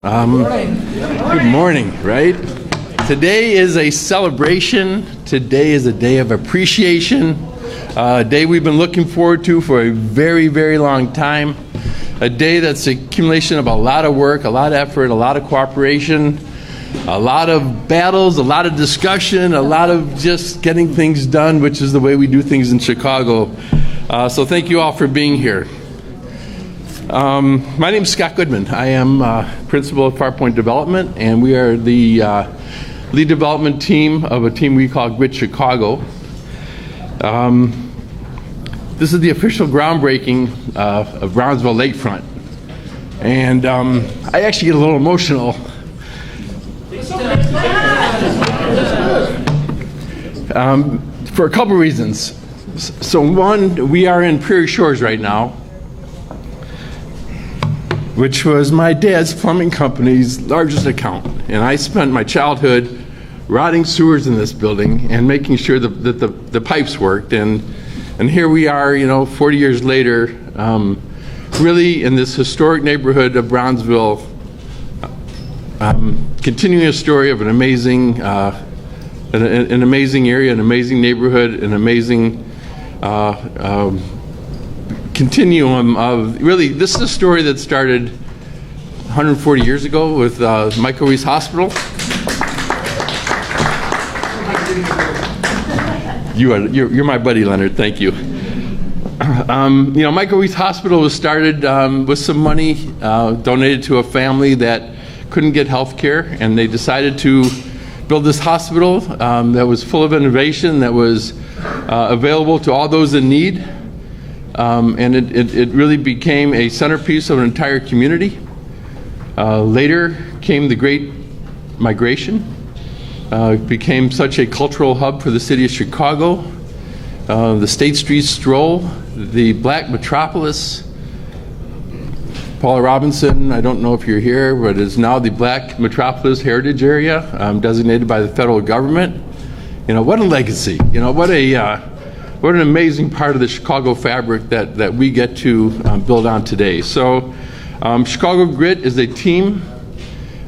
Good morning, right? Today is a celebration. Today is a day of appreciation. A day we've been looking forward to for a very, very long time. A day that's the accumulation of a lot of work, a lot of effort, a lot of cooperation, a lot of battles, a lot of discussion, a lot of just getting things done, which is the way we do things in Chicago. So thank you all for being here. My name is Scott Goodman. I am principal of Farpoint Development, and we are the lead development team of a team we call Grit Chicago. This is the official groundbreaking of Brownsville Lakefront, and I actually get a little emotional. For a couple reasons. So one, we are in Prairie Shores right now, which was my dad's plumbing company's largest account. And I spent my childhood rotting sewers in this building and making sure that the pipes worked. And here we are, 40 years later, really in this historic neighborhood of Brownsville, continuing a story of an amazing area, an amazing neighborhood, an amazing continuum of, really, this is a story that started 140 years ago with Michael Reese Hospital. You're my buddy, Leonard. Thank you. Michael Reese Hospital was started with some money donated to a family that couldn't get health care, and they decided to build this hospital that was full of innovation, that was available to all those in need. And it really became a centerpiece of an entire community. Later came the Great Migration. It became such a cultural hub for the city of Chicago. The State Street Stroll, the Black Metropolis. Paula Robinson, I don't know if you're here, but is now the Black Metropolis Heritage Area, designated by the federal government. What a legacy. What an amazing part of the Chicago fabric that we get to build on today. So Chicago Grit is a team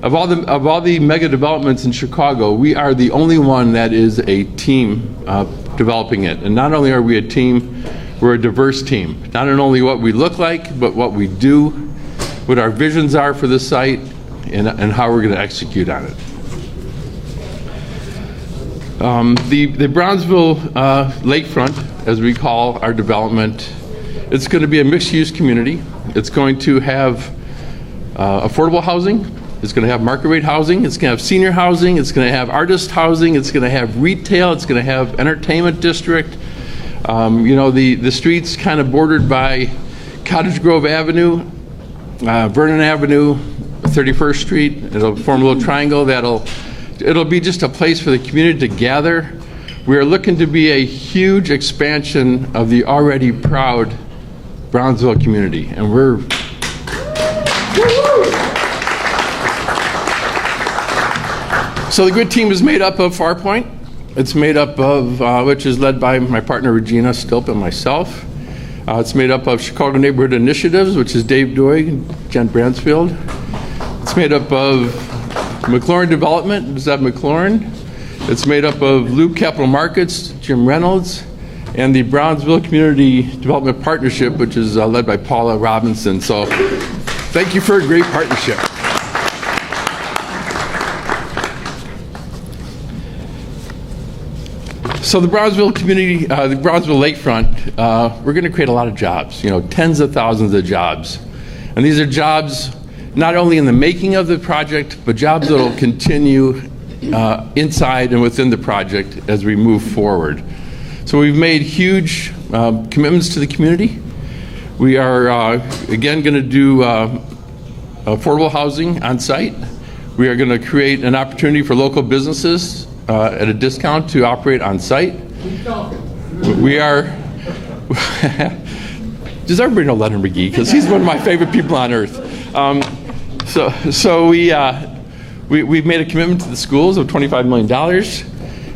of all the mega developments in Chicago. We are the only one that is a team developing it. And not only are we a team, we're a diverse team. Not only what we look like, but what we do, what our visions are for the site, and how we're going to execute on it. The Brownsville Lakefront, as we call our development, it's going to be a mixed-use community. It's going to have affordable housing. It's going to have market-rate housing. It's going to have senior housing. It's going to have artist housing. It's going to have retail. It's going to have entertainment district. The streets kind of bordered by Cottage Grove Avenue, Vernon Avenue, 31st Street. It'll form a little triangle It'll be just a place for the community to gather. We are looking to be a huge expansion of the already proud Brownsville community, and we're so the Grit team is made up of Farpoint. It's made up of, which is led by my partner Regina Stilp and myself. It's made up of Chicago Neighborhood Initiatives, which is Dave Doig and Jen Bransfield. It's made up of McLaurin Development, Zeb McLaurin. It's made up of Loop Capital Markets, Jim Reynolds, and the Brownsville Community Development Partnership, which is led by Paula Robinson. So thank you for a great partnership. So the Brownsville community, the Brownsville Lakefront, we're going to create a lot of jobs, tens of thousands of jobs. And these are jobs not only in the making of the project, but jobs that will continue inside and within the project as we move forward. So we've made huge commitments to the community. We are, again, going to do affordable housing on site. We are going to create an opportunity for local businesses at a discount to operate on site. We are, does everybody know Leonard McGee? Because he's one of my favorite people on earth. So we've made a commitment to the schools of $25 million,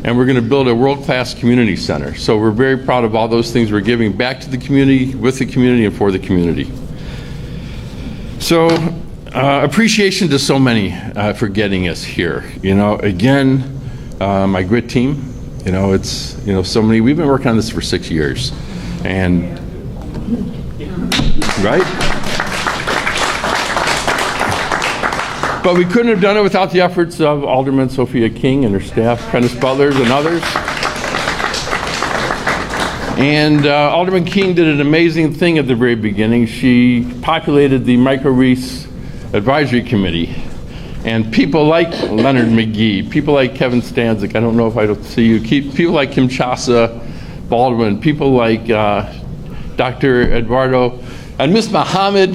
and we're going to build a world-class community center. So we're very proud of all those things we're giving back to the community, with the community, and for the community. So Appreciation to so many for getting us here. Again, my grit team. It's so many. We've been working on this for 6 years, and right. But we couldn't have done it without the efforts of Alderman Sophia King and her staff, Prentice Butlers, and others. And Alderman King did an amazing thing at the very beginning. She populated the Micro-Reese Advisory Committee. And people like Leonard McGee, people like Kevin Stanzik, I don't know if I don't see you, people like Kimchasa Baldwin, people like Dr. Eduardo, and Miss Muhammad,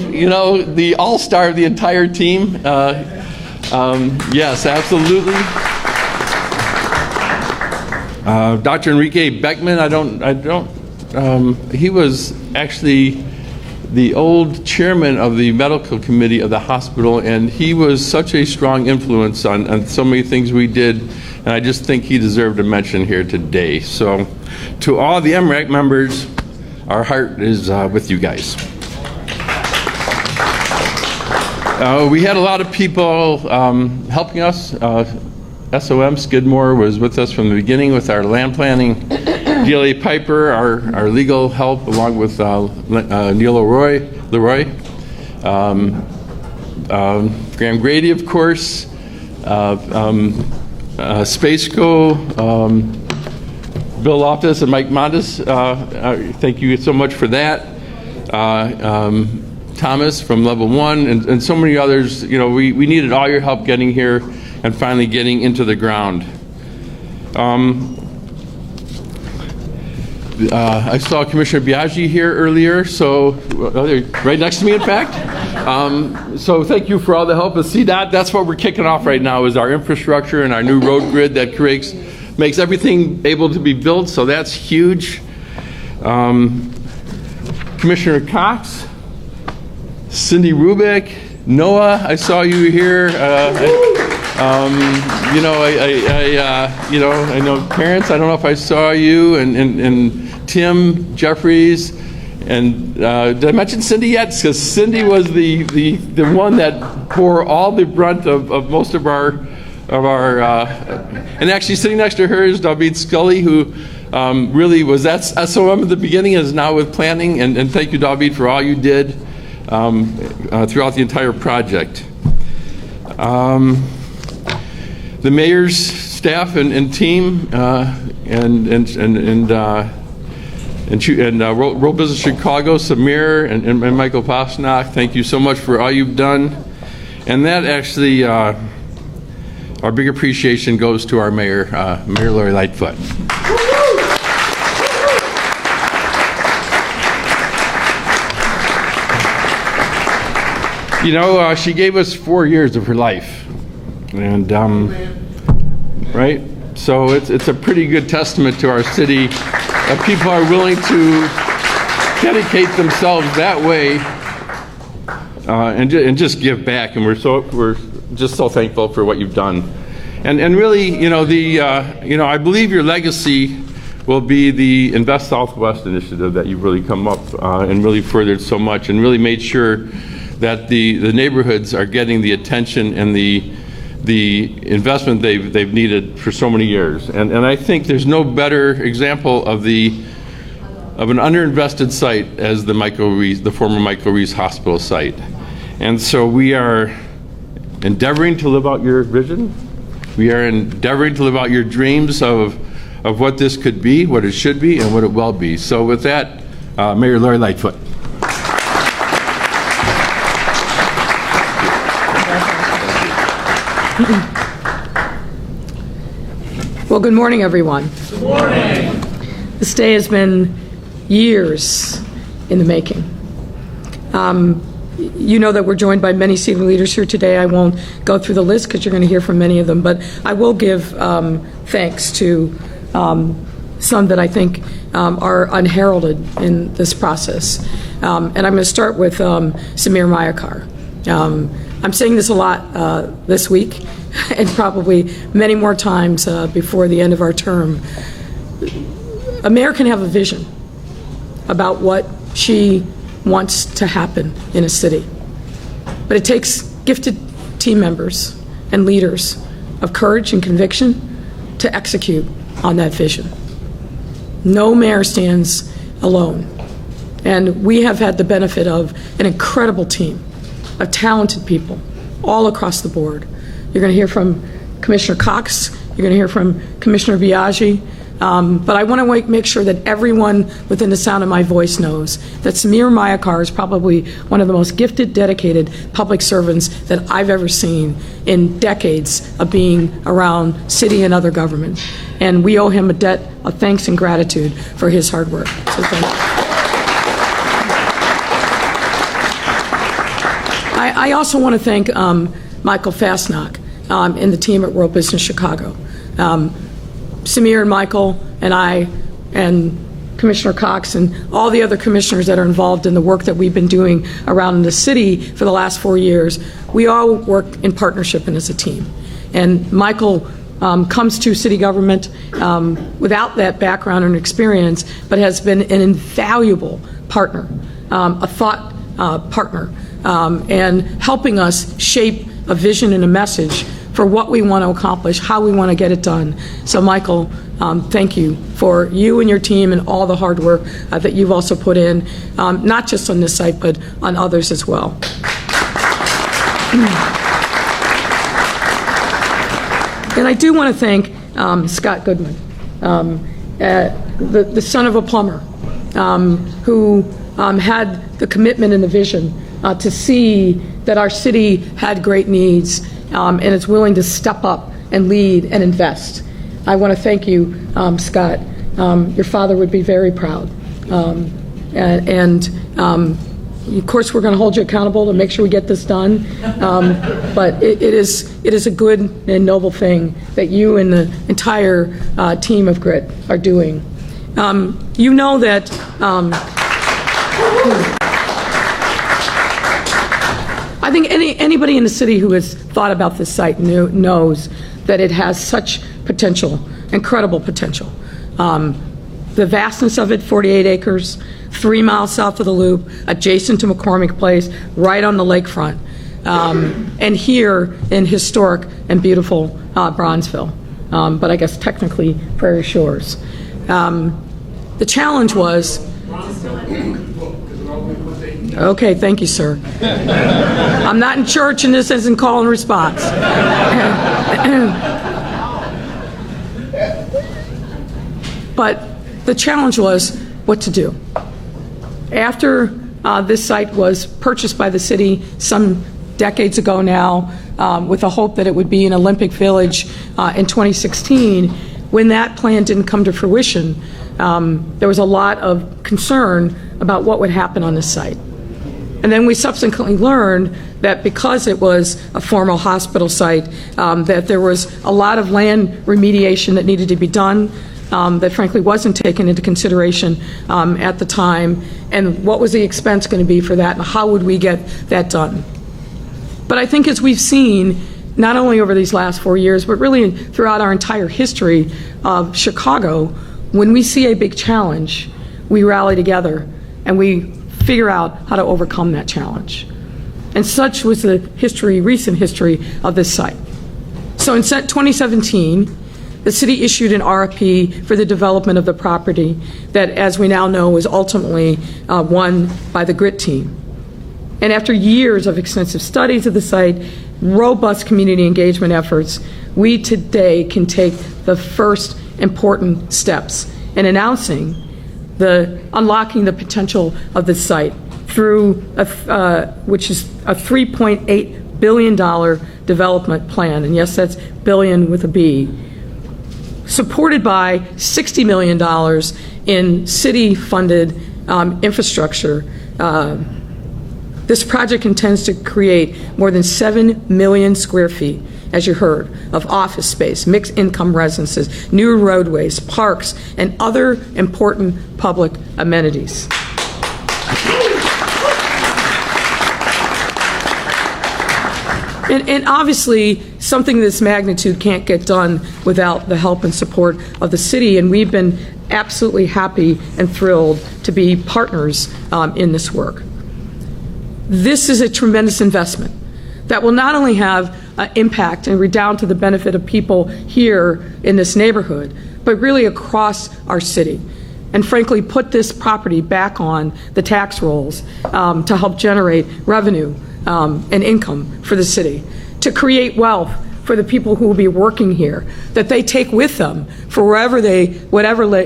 the all-star of the entire team. Yes, absolutely. Dr. Enrique Beckman, he was actually the old chairman of the medical committee of the hospital, and he was such a strong influence on so many things we did, and I just think he deserved a mention here today. So to all the MRAC members, our heart is with you guys. We had a lot of people helping us. SOM Skidmore was with us from the beginning with our land planning. DLA Piper, our legal help, along with Neil Leroy. Graham Grady, of course. Spaceco, Bill Loftus and Mike Mondes. Thank you so much for that. Thomas from Level 1 and so many others. We needed all your help getting here and finally getting into the ground. I saw Commissioner Biaggi here earlier, so right next to me, in fact. So thank you for all the help. See, that's what we're kicking off right now is our infrastructure and our new road grid that makes everything able to be built, so that's huge. Commissioner Cox, Cindy Rubik, Noah, I saw you here. I know Terrence, I don't know if I saw you, and Tim Jeffries, and did I mention Cindy yet? Because Cindy was the one that bore all the brunt of most of our and actually sitting next to her is David Scully, who really was at SOM at the beginning, is now with planning, and thank you, David, for all you did throughout the entire project. The mayor's staff and team and Rural Business Chicago, Samir and Michael Posnock, thank you so much for all you've done. And that actually, our big appreciation goes to our mayor, Mayor Lori Lightfoot. She gave us 4 years of her life. And right, so it's a pretty good testament to our city that people are willing to dedicate themselves that way and just give back. And we're just so thankful for what you've done. And really, I believe your legacy will be the Invest Southwest initiative that you've really come up and really furthered so much, and really made sure that the neighborhoods are getting the attention and the investment they've needed for so many years. And I think there's no better example of an underinvested site as the former Micro-Reese Hospital site. And so we are endeavoring to live out your vision. We are endeavoring to live out your dreams of what this could be, what it should be, and what it will be. So with that, Mayor Lori Lightfoot. Well, good morning, everyone. Good morning. This day has been years in the making. You know that we're joined by many senior leaders here today. I won't go through the list because you're going to hear from many of them, but I will give thanks to some that I think are unheralded in this process. And I'm going to start with Samir Mayakar. I'm saying this a lot this week and probably many more times before the end of our term. A mayor can have a vision about what she wants to happen in a city, but it takes gifted team members and leaders of courage and conviction to execute on that vision. No mayor stands alone. And we have had the benefit of an incredible team of talented people all across the board. You're going to hear from Commissioner Cox. You're going to hear from Commissioner Biaggi. But I want to make sure that everyone within the sound of my voice knows that Samir Mayakar is probably one of the most gifted, dedicated public servants that I've ever seen in decades of being around city and other government. And we owe him a debt of thanks and gratitude for his hard work. So thank you. I also want to thank Michael Fastnock and the team at World Business Chicago. Samir and Michael and I and Commissioner Cox and all the other commissioners that are involved in the work that we've been doing around the city for the last 4 years, we all work in partnership and as a team. And Michael comes to city government without that background and experience, but has been an invaluable partner, a thought partner, and helping us shape a vision and a message for what we want to accomplish, how we want to get it done. So, Michael, thank you for you and your team and all the hard work that you've also put in, not just on this site, but on others as well. And I do want to thank Scott Goodman, the son of a plumber, who had the commitment and the vision to see that our city had great needs and is willing to step up and lead and invest. I want to thank you, Scott. Your father would be very proud. Of course, we're going to hold you accountable to make sure we get this done. But it is a good and noble thing that you and the entire team of Grit are doing. You know that I think anybody in the city who has thought about this site knows that it has such potential, incredible potential. The vastness of it, 48 acres, 3 miles south of the Loop, adjacent to McCormick Place, right on the lakefront, and here in historic and beautiful Bronzeville, but I guess technically Prairie Shores. The challenge was... Okay, thank you, sir. I'm not in church and this isn't call and response. But the challenge was what to do. After this site was purchased by the city some decades ago now, with the hope that it would be an Olympic Village in 2016, when that plan didn't come to fruition, there was a lot of concern about what would happen on this site. And then we subsequently learned that because it was a formal hospital site, that there was a lot of land remediation that needed to be done, that frankly wasn't taken into consideration at the time, and what was the expense going to be for that, and how would we get that done. But I think as we've seen, not only over these last 4 years, but really throughout our entire history of Chicago, when we see a big challenge, we rally together and we figure out how to overcome that challenge. And such was the recent history of this site. So in 2017, the city issued an RFP for the development of the property that, as we now know, was ultimately won by the Grit team. And after years of extensive studies of the site, robust community engagement efforts, we today can take the first important steps in announcing unlocking the potential of this site through which is a $3.8 billion development plan, and yes, that's billion with a B, supported by $60 million in city-funded infrastructure. This project intends to create more than 7 million square feet, as you heard, of office space, mixed income residences, new roadways, parks, and other important public amenities. And obviously, something of this magnitude can't get done without the help and support of the city, and we've been absolutely happy and thrilled to be partners in this work. This is a tremendous investment that will not only have impact and redound to the benefit of people here in this neighborhood, but really across our city. And frankly, put this property back on the tax rolls to help generate revenue and income for the city, to create wealth for the people who will be working here, that they take with them for whatever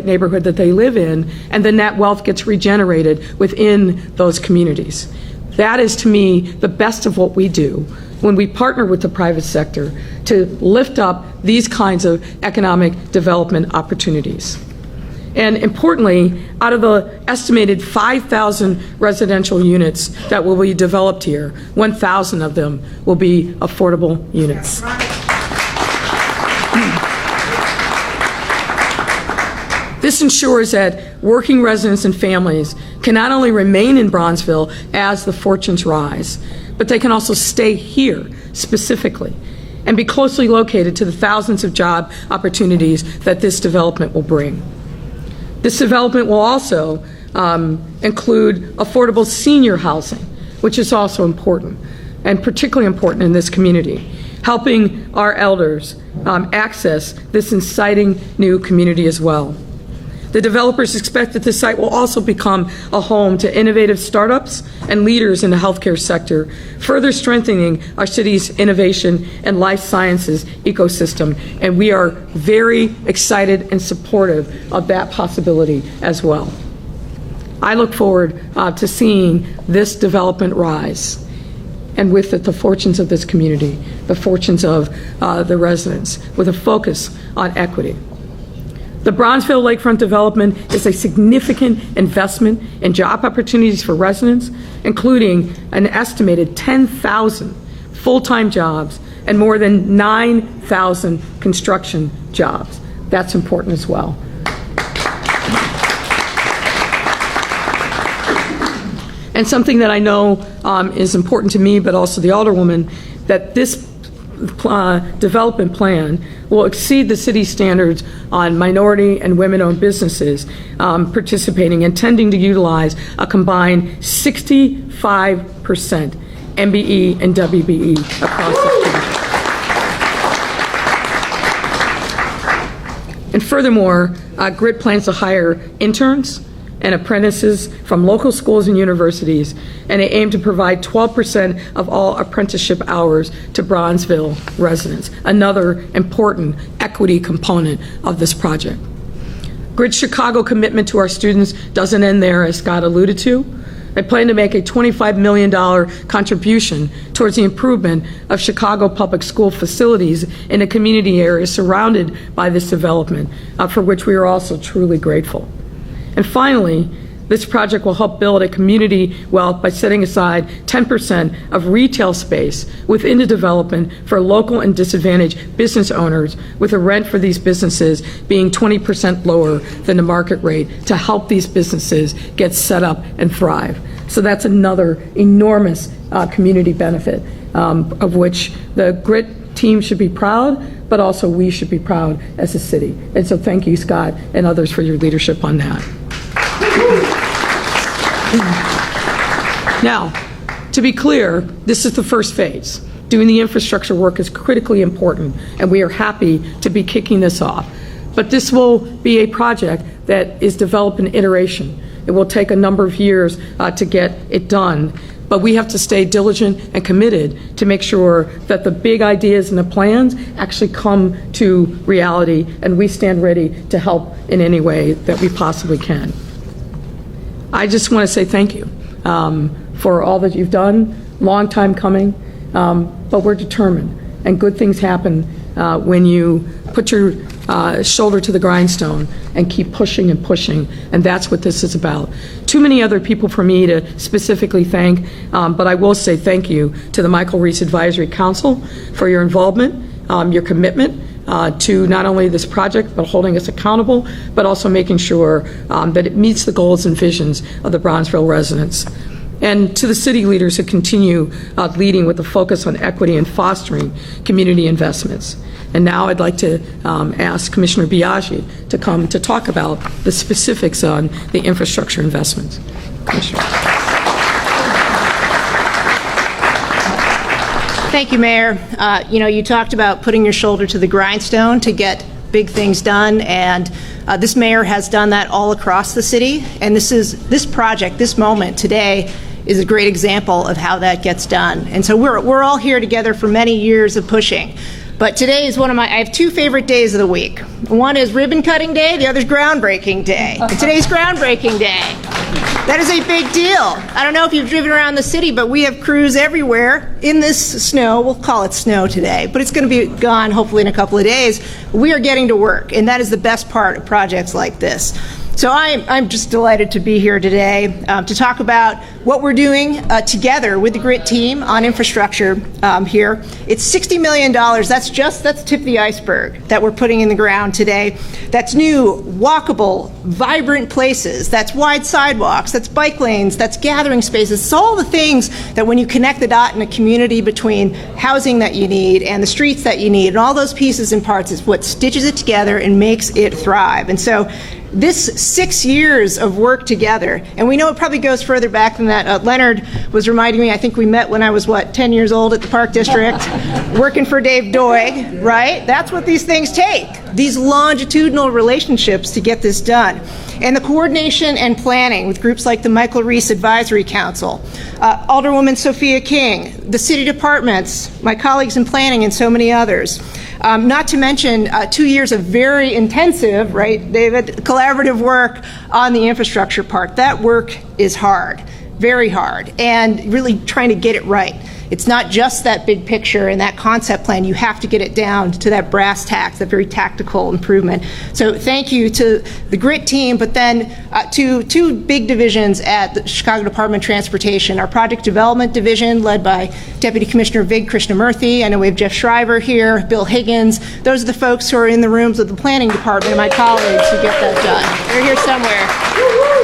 neighborhood that they live in, and then that wealth gets regenerated within those communities. That is, to me, the best of what we do when we partner with the private sector to lift up these kinds of economic development opportunities. And importantly, out of the estimated 5,000 residential units that will be developed here, 1,000 of them will be affordable units. This ensures that working residents and families can not only remain in Bronzeville as the fortunes rise, but they can also stay here specifically and be closely located to the thousands of job opportunities that this development will bring. This development will also include affordable senior housing, which is also important, and particularly important in this community, helping our elders access this exciting new community as well. The developers expect that this site will also become a home to innovative startups and leaders in the healthcare sector, further strengthening our city's innovation and life sciences ecosystem. And we are very excited and supportive of that possibility as well. I look forward to seeing this development rise, and with it, the fortunes of this community, the fortunes of the residents, with a focus on equity. The Bronzeville Lakefront development is a significant investment in job opportunities for residents, including an estimated 10,000 full-time jobs and more than 9,000 construction jobs. That's important as well. And something that I know is important to me, but also the Alderwoman, that this development plan will exceed the city's standards on minority and women-owned businesses participating, intending to utilize a combined 65% MBE and WBE across the community. And furthermore, GRIT plans to hire interns and apprentices from local schools and universities, and they aim to provide 12% of all apprenticeship hours to Bronzeville residents, another important equity component of this project. GRIT's Chicago commitment to our students doesn't end there, as Scott alluded to. They plan to make a $25 million contribution towards the improvement of Chicago public school facilities in a community area surrounded by this development, for which we are also truly grateful. And finally, this project will help build a community wealth by setting aside 10% of retail space within the development for local and disadvantaged business owners, with the rent for these businesses being 20% lower than the market rate, to help these businesses get set up and thrive. So that's another enormous community benefit of which the GRIT team should be proud, but also we should be proud as a city. And so thank you, Scott, and others for your leadership on that. Now, to be clear, this is the first phase. Doing the infrastructure work is critically important, and we are happy to be kicking this off. But this will be a project that is developed in iteration. It will take a number of years to get it done, but we have to stay diligent and committed to make sure that the big ideas and the plans actually come to reality, and we stand ready to help in any way that we possibly can. I just want to say thank you for all that you've done. Long time coming, but we're determined, and good things happen when you put your shoulder to the grindstone and keep pushing and pushing, and that's what this is about. Too many other people for me to specifically thank, but I will say thank you to the Michael Reese Advisory Council for your involvement, your commitment to not only this project, but holding us accountable, but also making sure that it meets the goals and visions of the Bronzeville residents. And to the city leaders who continue leading with a focus on equity and fostering community investments. And now I'd like to ask Commissioner Biaggi to come to talk about the specifics on the infrastructure investments. Commissioner. Thank you, Mayor. You talked about putting your shoulder to the grindstone to get big things done, and this mayor has done that all across the city. And this project, this moment today, is a great example of how that gets done. And so we're all here together for many years of pushing. But today is I have two favorite days of the week. One is ribbon cutting day, the other is groundbreaking day. And today's groundbreaking day. That is a big deal. I don't know if you've driven around the city, but we have crews everywhere in this snow. We'll call it snow today, but it's going to be gone hopefully in a couple of days. We are getting to work, and that is the best part of projects like this. So I'm just delighted to be here today to talk about what we're doing together with the GRIT team on infrastructure here. It's $60 million. That's the tip of the iceberg that we're putting in the ground today. That's new, walkable, vibrant places. That's wide sidewalks. That's bike lanes. That's gathering spaces. It's all the things that when you connect the dot in a community between housing that you need and the streets that you need, and all those pieces and parts is what stitches it together and makes it thrive. And so this 6 years of work together, and we know it probably goes further back than that. Leonard was reminding me, I think we met when I was, 10 years old at the Park District, working for Dave Doig, right? That's what these things take, these longitudinal relationships to get this done. And the coordination and planning with groups like the Michael Reese Advisory Council, Alderwoman Sophia King, the city departments, my colleagues in planning, and so many others. Not to mention 2 years of very intensive, right, David, collaborative work on the infrastructure part. That work is hard, very hard, and really trying to get it right. It's not just that big picture and that concept plan. You have to get it down to that brass tacks, that very tactical improvement. So thank you to the GRIT team, but then to two big divisions at the Chicago Department of Transportation. Our project development division, led by Deputy Commissioner Vig Krishnamurthy. I know we have Jeff Shriver here, Bill Higgins. Those are the folks who are in the rooms of the planning department and my colleagues who get that done. They're here somewhere.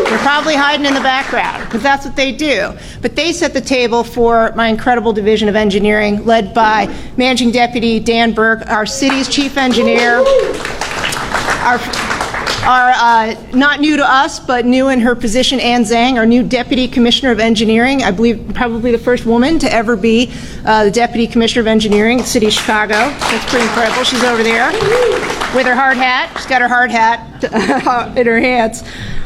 They're probably hiding in the background, because that's what they do. But they set the table for my incredible division of engineering, led by Managing Deputy Dan Burke, our city's chief engineer, our not new to us, but new in her position, Ann Zhang, our new Deputy Commissioner of Engineering. I believe probably the first woman to ever be the Deputy Commissioner of Engineering in the city of Chicago. That's pretty incredible. She's over there with her hard hat. She's got her hard hat in her hands.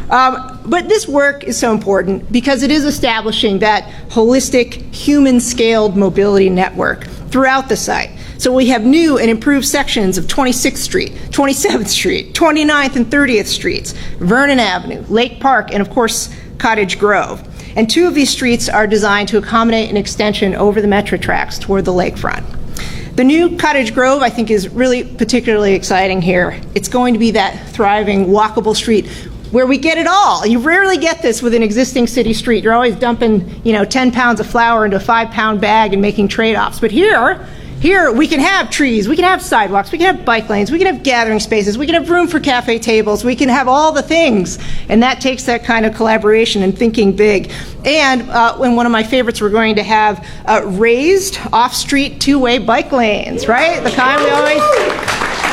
But this work is so important because it is establishing that holistic, human-scaled mobility network throughout the site. So we have new and improved sections of 26th Street, 27th Street, 29th and 30th Streets, Vernon Avenue, Lake Park, and of course, Cottage Grove. And two of these streets are designed to accommodate an extension over the Metro tracks toward the lakefront. The new Cottage Grove, I think, is really particularly exciting here. It's going to be that thriving, walkable street where we get it all. You rarely get this with an existing city street. You're always dumping, 10 pounds of flour into a 5-pound bag and making trade-offs. But here we can have trees, we can have sidewalks, we can have bike lanes, we can have gathering spaces, we can have room for cafe tables, we can have all the things. And that takes that kind of collaboration and thinking big. And in one of my favorites, we're going to have raised off-street two-way bike lanes, right? The kind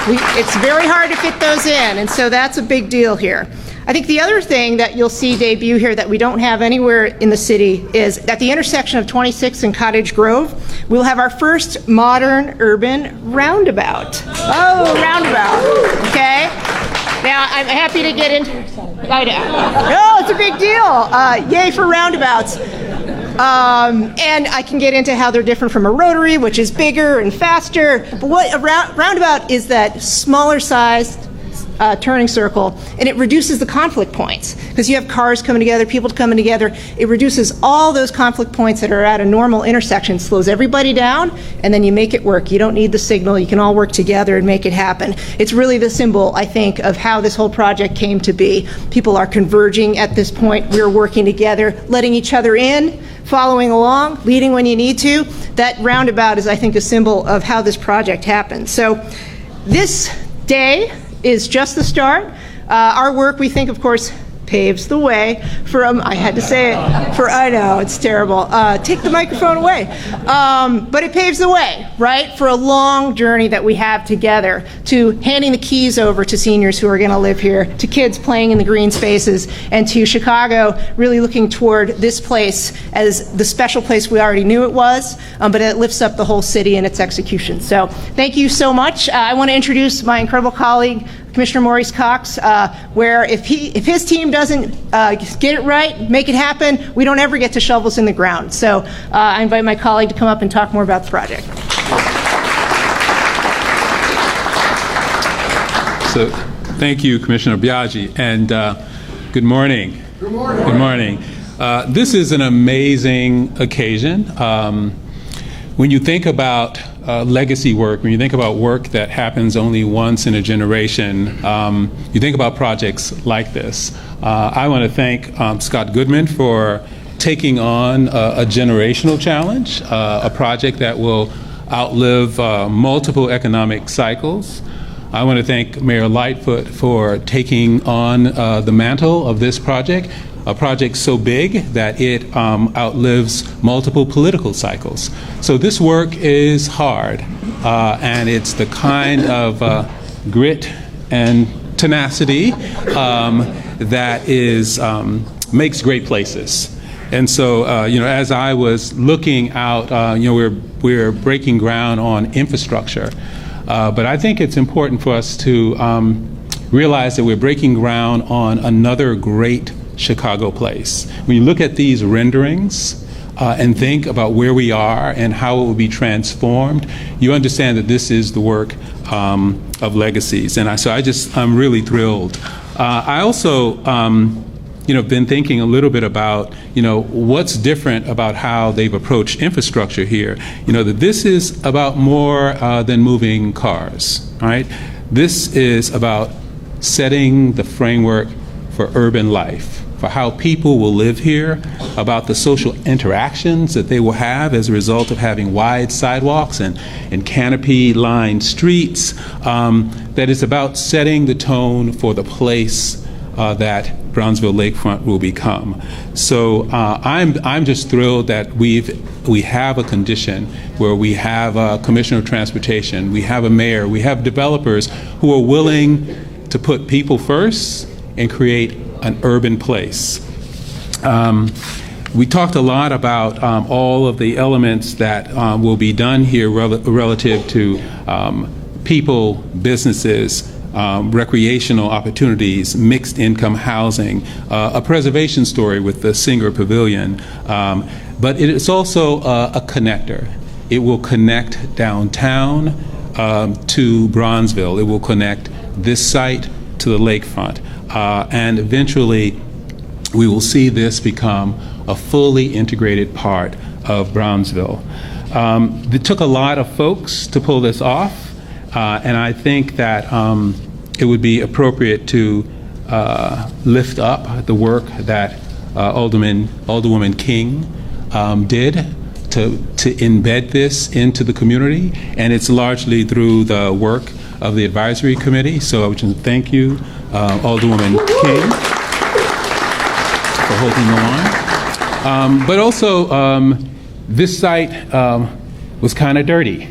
it's very hard to fit those in, and so that's a big deal here. I think the other thing that you'll see debut here that we don't have anywhere in the city is at the intersection of 26th and Cottage Grove, we'll have our first modern urban roundabout. Oh, roundabout, okay? Now, I'm happy to get into... No, it's a big deal. Yay for roundabouts. And I can get into how they're different from a rotary, which is bigger and faster. But what a roundabout is that smaller sized turning circle, and it reduces the conflict points because you have cars coming together, people coming together. It reduces all those conflict points that are at a normal intersection, slows everybody down, and then you make it work. You don't need the signal. You can all work together and make it happen. It's really the symbol, I think, of how this whole project came to be. People are converging at this point. We're working together, letting each other in, following along, leading when you need to. That roundabout is, I think, a symbol of how this project happened. So this day is just the start. Our work, we think, of course, paves the way for, I had to say it, for, I know, it's terrible. Take the microphone away. But it paves the way, right, for a long journey that we have together to handing the keys over to seniors who are going to live here, to kids playing in the green spaces, and to Chicago really looking toward this place as the special place we already knew it was, but it lifts up the whole city in its execution. So thank you so much. I want to introduce my incredible colleague, Commissioner Maurice Cox, where if his team doesn't get it right, make it happen, we don't ever get to shovels in the ground. So I invite my colleague to come up and talk more about the project. So thank you, Commissioner Biaggi, and good morning. Good morning. Good morning. This is an amazing occasion. When you think about legacy work, when you think about work that happens only once in a generation, you think about projects like this. I want to thank Scott Goodman for taking on a generational challenge, a project that will outlive multiple economic cycles. I want to thank Mayor Lightfoot for taking on the mantle of this project, a project so big that it outlives multiple political cycles. So this work is hard, and it's the kind of grit and tenacity that makes great places. And so, as I was looking out, we're breaking ground on infrastructure. But I think it's important for us to realize that we're breaking ground on another great Chicago place. When you look at these renderings and think about where we are and how it will be transformed, you understand that this is the work of legacies. And I'm really thrilled. I also been thinking a little bit about, what's different about how they've approached infrastructure here. That this is about more than moving cars, right? This is about setting the framework for urban life, for how people will live here, about the social interactions that they will have as a result of having wide sidewalks and canopy-lined streets, that is about setting the tone for the place that Bronzeville Lakefront will become. So I'm just thrilled that we have a condition where we have a Commissioner of Transportation, we have a mayor, we have developers who are willing to put people first and create an urban place. We talked a lot about all of the elements that will be done here relative to people, businesses, recreational opportunities, mixed income housing, a preservation story with the Singer Pavilion. But it is also a connector. It will connect downtown to Bronzeville. It will connect this site to the lakefront. And eventually, we will see this become a fully integrated part of Bronzeville. It took a lot of folks to pull this off. And I think that it would be appropriate to lift up the work that Alderwoman King did to embed this into the community. And it's largely through the work of the advisory committee. So I would just thank you, Alderwoman King, for holding the line. But also, this site was kind of dirty.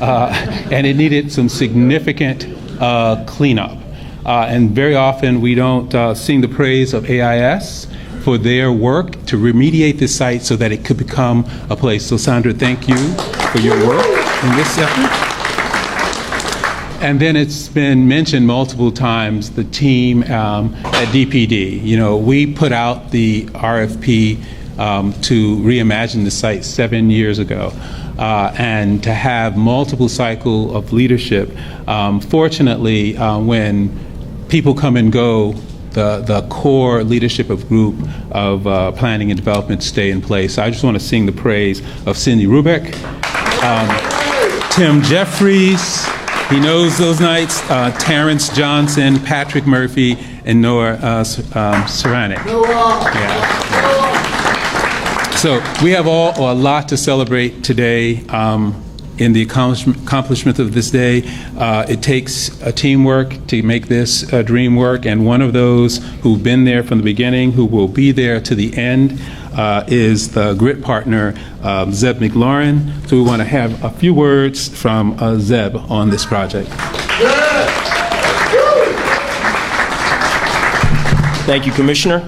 And it needed some significant cleanup. And very often we don't sing the praise of AIS for their work to remediate this site so that it could become a place. So Sandra, thank you for your work in this effort. And then it's been mentioned multiple times, the team at DPD. We put out the RFP to reimagine the site 7 years ago. And to have multiple cycle of leadership. Fortunately, when people come and go, the core leadership of group of planning and development stay in place. I just want to sing the praise of Cindy Rubeck, Tim Jeffries, he knows those nights, Terrence Johnson, Patrick Murphy, and Noah Ceranic. Yeah. So we have a lot to celebrate today in the accomplishment of this day. It takes a teamwork to make this dream work, and one of those who've been there from the beginning, who will be there to the end, is the grit partner, Zeb McLaurin. So we want to have a few words from Zeb on this project. Thank you, Commissioner.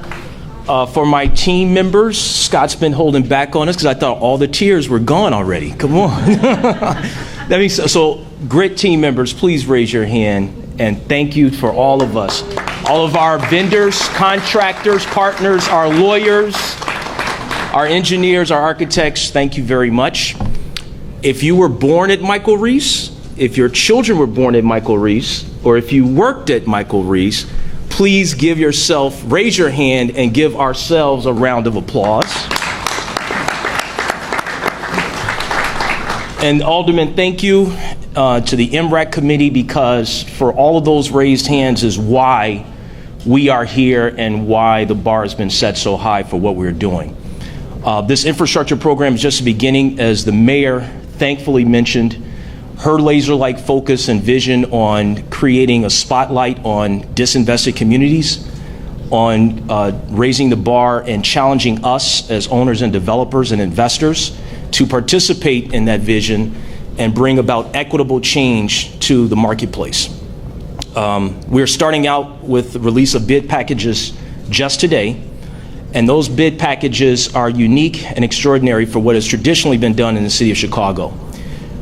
For my team members, Scott's been holding back on us because I thought all the tears were gone already. Come on. That means so grit team members, please raise your hand, and thank you for all of us. All of our vendors, contractors, partners, our lawyers, our engineers, our architects, thank you very much. If you were born at Michael Reese, if your children were born at Michael Reese, or if you worked at Michael Reese, please raise your hand and give ourselves a round of applause. And Alderman, thank you to the MRAC committee, because for all of those raised hands is why we are here and why the bar has been set so high for what we're doing. This infrastructure program is just the beginning. As the mayor thankfully mentioned, her laser-like focus and vision on creating a spotlight on disinvested communities, on raising the bar and challenging us as owners and developers and investors to participate in that vision and bring about equitable change to the marketplace. We're starting out with the release of bid packages just today, and those bid packages are unique and extraordinary for what has traditionally been done in the city of Chicago.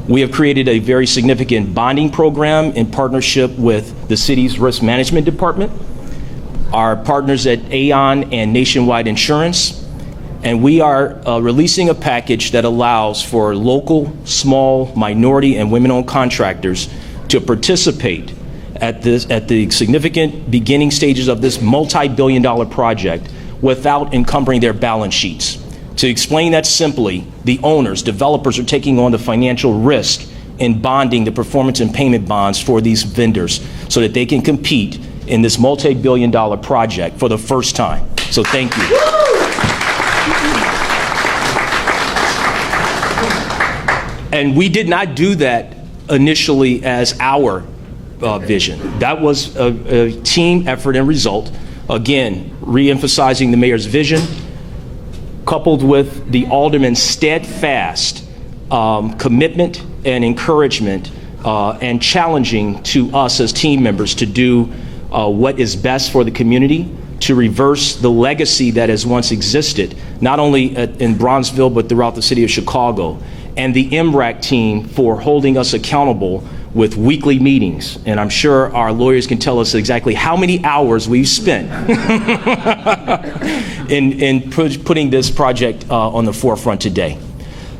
We have created a very significant bonding program in partnership with the city's risk management department, our partners at Aon and Nationwide Insurance, and we are releasing a package that allows for local, small, minority, and women-owned contractors to participate at the significant beginning stages of this multi-billion-dollar project without encumbering their balance sheets. To explain that simply, the owners, developers are taking on the financial risk in bonding the performance and payment bonds for these vendors so that they can compete in this multi-billion-dollar project for the first time. So thank you. And we did not do that initially as our vision. That was a team effort and result. Again, re-emphasizing the mayor's vision, coupled with the alderman's steadfast commitment and encouragement and challenging to us as team members to do what is best for the community, to reverse the legacy that has once existed, not only in Bronzeville, but throughout the city of Chicago, and the MRAC team for holding us accountable with weekly meetings. And I'm sure our lawyers can tell us exactly how many hours we've spent in putting this project on the forefront today.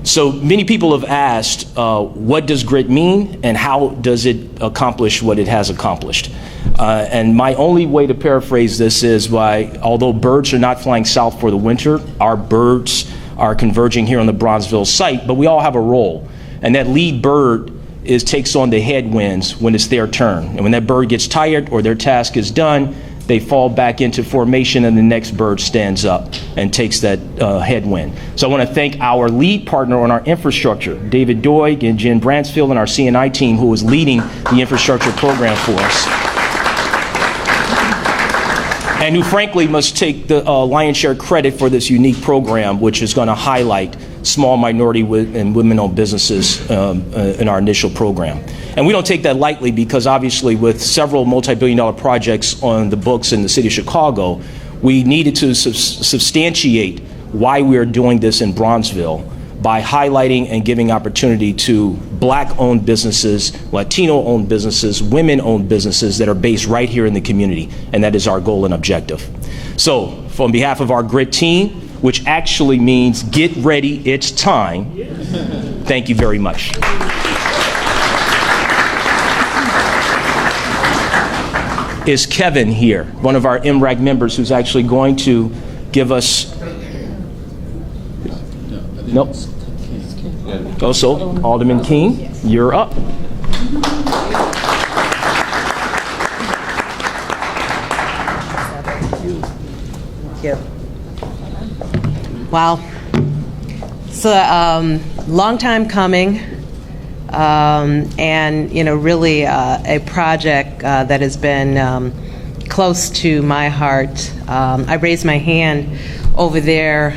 So many people have asked, what does grit mean and how does it accomplish what it has accomplished? And my only way to paraphrase this is although birds are not flying south for the winter, our birds are converging here on the Bronzeville site, but we all have a role. And that lead bird takes on the headwinds when it's their turn. And when that bird gets tired or their task is done, they fall back into formation and the next bird stands up and takes that headwind. So I want to thank our lead partner on our infrastructure, David Doig and Jen Bransfield, and our CNI team who is leading the infrastructure program for us. And who frankly must take the lion's share credit for this unique program, which is going to highlight small minority and women-owned businesses in our initial program. And we don't take that lightly because obviously with several multi-billion-dollar projects on the books in the city of Chicago, we needed to substantiate why we are doing this in Bronzeville by highlighting and giving opportunity to Black-owned businesses, Latino-owned businesses, women-owned businesses that are based right here in the community, and that is our goal and objective. So, on behalf of our grit team, which actually means get ready, it's time, thank you very much. Is Kevin here, one of our MRAC members who's actually going to give us... Nope. Also, Alderman King, you're up. Thank you. Wow. It's a long time coming. and, really a project that has been close to my heart. I raised my hand over there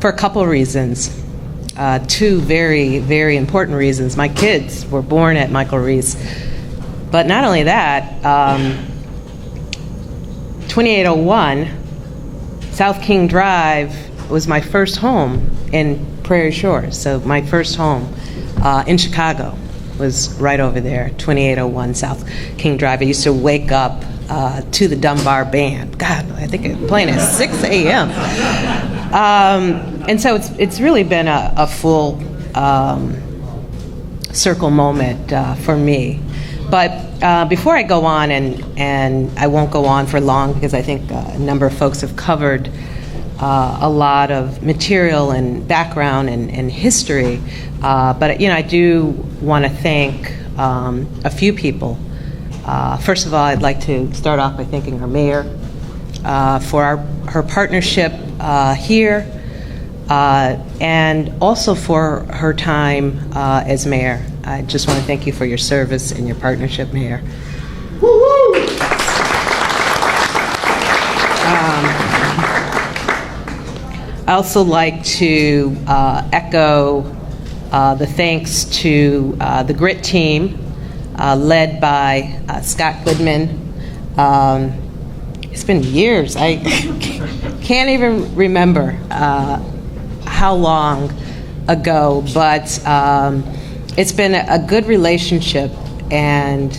for a couple of reasons. Two very, very important reasons. My kids were born at Michael Reese. But not only that, 2801 South King Drive was my first home in Prairie Shores. So my first home in Chicago was right over there, 2801 South King Drive. I used to wake up to the Dunbar Band. God, I think it was playing at 6 a.m. And so it's really been a full circle moment for me. But before I go on, and I won't go on for long because I think a number of folks have covered a lot of material and background and history, but I do want to thank a few people. First of all, I'd like to start off by thanking our mayor for her partnership here, and also for her time as mayor. I just want to thank you for your service and your partnership, Mayor. I also like to echo the thanks to the GRIT team led by Scott Goodman. It's been years. I can't even remember how long ago, but it's been a good relationship, and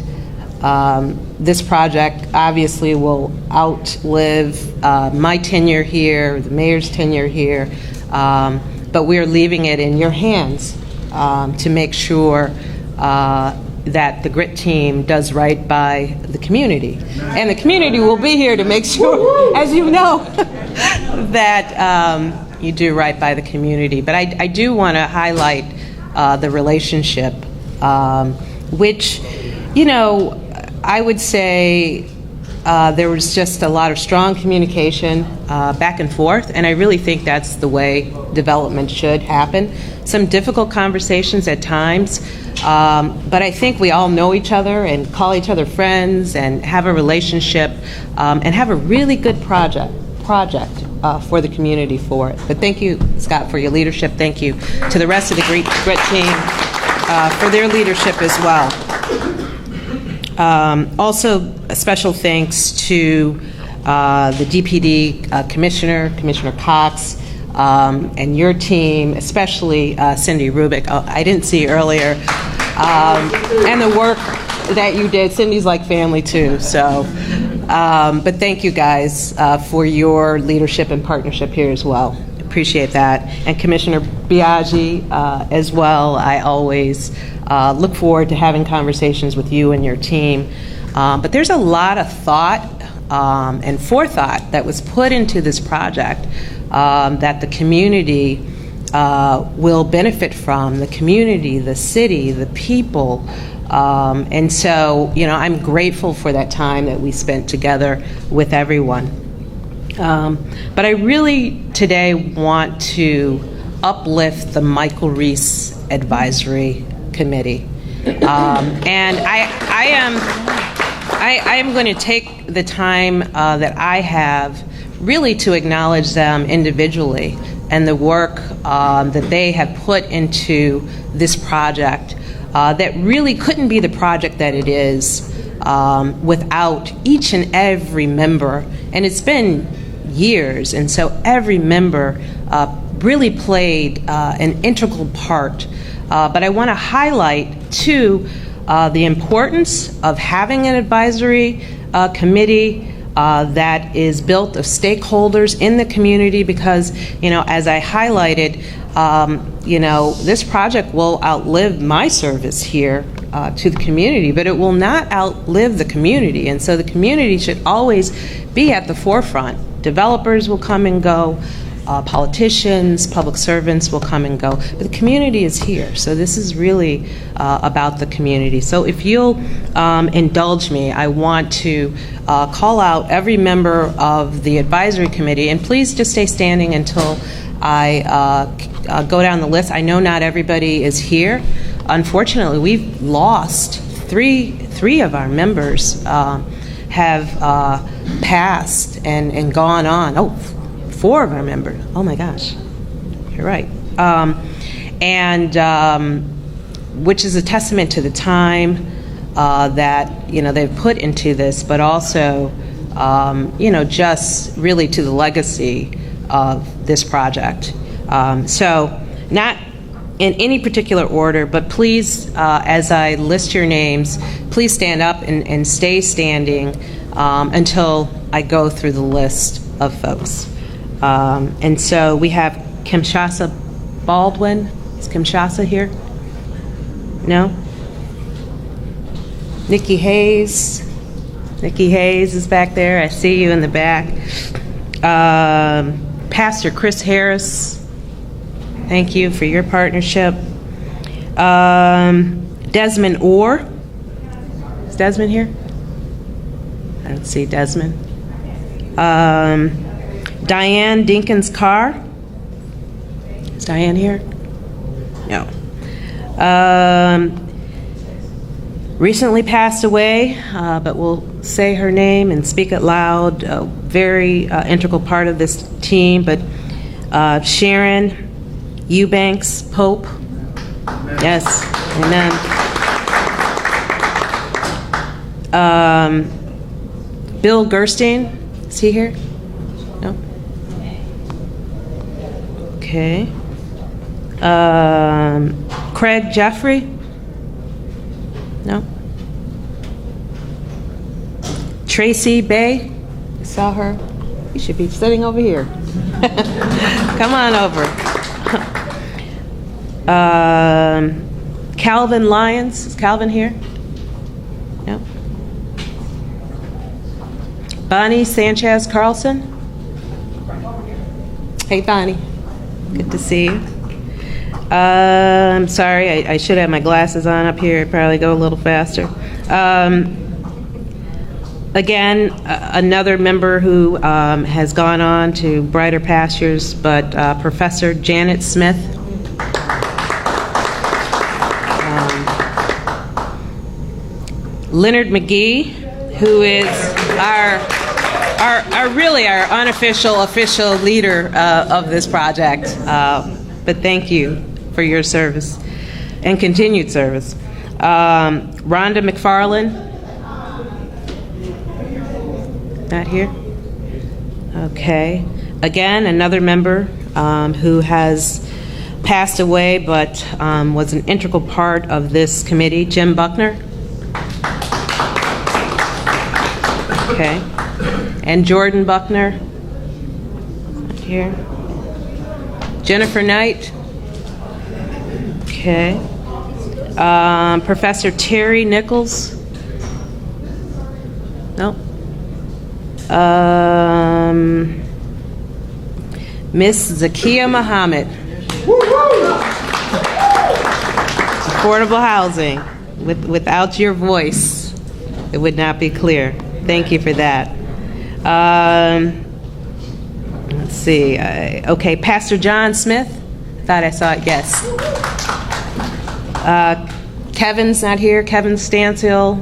this project obviously will outlive my tenure here, the mayor's tenure here, but we're leaving it in your hands to make sure that the GRIT team does right by the community. And the community will be here to make sure, as you know, that you do right by the community. But I do want to highlight the relationship, which, I would say there was just a lot of strong communication back and forth, and I really think that's the way development should happen. Some difficult conversations at times, but I think we all know each other and call each other friends and have a relationship and have a really good project for the community for it. But thank you, Scott, for your leadership. Thank you to the rest of the GRIT team for their leadership as well. Also, a special thanks to the DPD Commissioner Cox, and your team, especially Cindy Rubik. I didn't see earlier, and the work that you did. Cindy's like family too. So, but thank you guys for your leadership and partnership here as well. Appreciate that. And Commissioner Biaggi as well. I always look forward to having conversations with you and your team. But there's a lot of thought and forethought that was put into this project that the community will benefit from, the community, the city, the people. And so, I'm grateful for that time that we spent together with everyone. But I really today want to uplift the Michael Reese Advisory Committee. And I am going to take the time that I have really to acknowledge them individually and the work that they have put into this project that really couldn't be the project that it is without each and every member. And it's been years, and so every member really played an integral part. But I want to highlight, too, the importance of having an advisory committee that is built of stakeholders in the community because, as I highlighted, this project will outlive my service here to the community, but it will not outlive the community. And so the community should always be at the forefront. Developers will come and go. Politicians, public servants will come and go, but the community is here. So this is really about the community. So if you'll indulge me, I want to call out every member of the advisory committee, and please just stay standing until I go down the list. I know not everybody is here, unfortunately, we've lost three of our members have passed and gone on. Oh, 4 of our members. Oh my gosh, you're right. Which is a testament to the time that they've put into this, but also just really to the legacy of this project. So not in any particular order, but please, as I list your names, please stand up and stay standing until I go through the list of folks. And so we have Kimshasa Baldwin. Is Kimshasa here? No? Nikki Hayes. Nikki Hayes is back there. I see you in the back. Pastor Chris Harris. Thank you for your partnership. Desmond Orr. Is Desmond here? I don't see Desmond. Diane Dinkins Carr. Is Diane here? No. Recently passed away, but we'll say her name and speak it loud. A very integral part of this team, but Sharon Eubanks Pope. Yes, amen. Bill Gerstein, is he here? No? Okay. Craig Jeffrey? No? Tracy Bay? I saw her. You should be sitting over here. Come on over. Calvin Lyons. Is Calvin here? No? Bonnie Sanchez Carlson? Hey, Bonnie. Good to see you. I'm sorry, I should have my glasses on up here. I'd probably go a little faster. Again, another member who has gone on to brighter pastures, but Professor Janet Smith. Leonard McGee, who is our unofficial, official leader of this project. But thank you for your service and continued service. Rhonda McFarland. Not here? Okay. Again, another member who has passed away but was an integral part of this committee, Jim Buckner. Okay. And Jordan Buckner. Not here. Jennifer Knight. Okay. Professor Terry Nichols. No. Miss Zakia Muhammad. Affordable housing. Without your voice, it would not be clear. Thank you for that. Let's see. Okay, Pastor John Smith. Thought I saw it. Yes. Kevin's not here. Kevin Stanshill.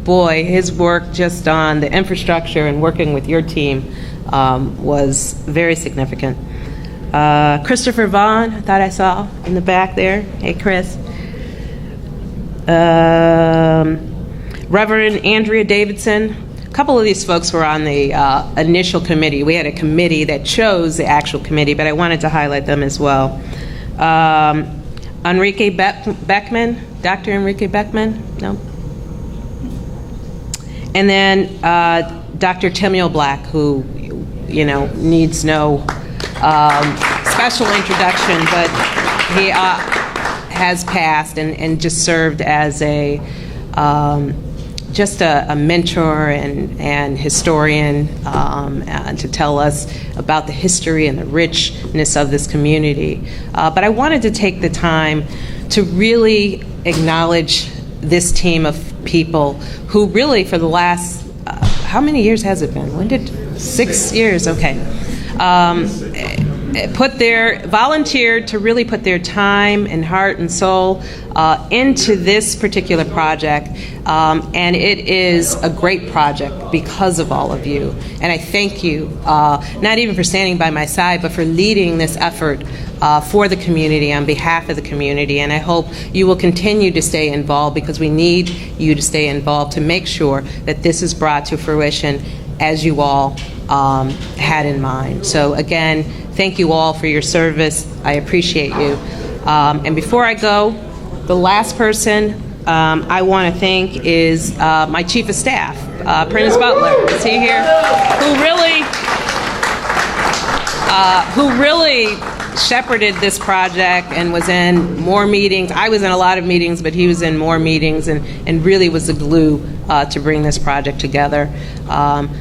Boy, his work just on the infrastructure and working with your team was very significant. Christopher Vaughn. I thought I saw in the back there. Hey, Chris. Reverend Andrea Davidson. A couple of these folks were on the initial committee. We had a committee that chose the actual committee, but I wanted to highlight them as well. Enrique Beckman, Dr. Enrique Beckman, no? And then Dr. Timuel Black, who, needs no special introduction, but he has passed and just served as just a mentor and historian to tell us about the history and the richness of this community. But I wanted to take the time to really acknowledge this team of people who really for the last, how many years has it been? 6 years, okay. volunteered to really put their time and heart and soul into this particular project, and it is a great project because of all of you. And I thank you, not even for standing by my side, but for leading this effort for the community, on behalf of the community. And I hope you will continue to stay involved, because we need you to stay involved to make sure that this is brought to fruition as you all had in mind. So again, thank you all for your service. I appreciate you. And before I go, the last person I want to thank is my Chief of Staff, Prentice Butler. Is he here? Who really shepherded this project and was in more meetings. I was in a lot of meetings, but he was in more meetings and really was the glue to bring this project together.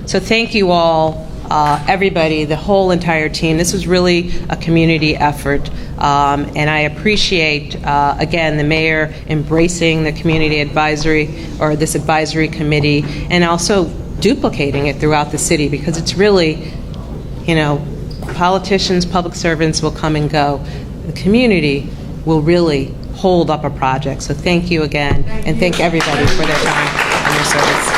So thank you all. Everybody, the whole entire team. This was really a community effort, and I appreciate, again, the mayor embracing the community advisory, or this advisory committee, and also duplicating it throughout the city, because it's really, politicians, public servants will come and go. The community will really hold up a project. So thank you again, and thank everybody for their time and their service.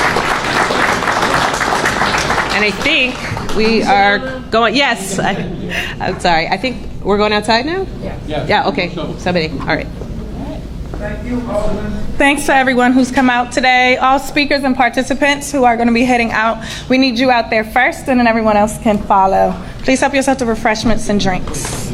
And I think we are going, yes, I'm sorry. I think we're going outside now? Yeah, okay. Somebody, all right. Thank you, Alderman. Thanks to everyone who's come out today, all speakers and participants who are going to be heading out. We need you out there first, and then everyone else can follow. Please help yourself to refreshments and drinks.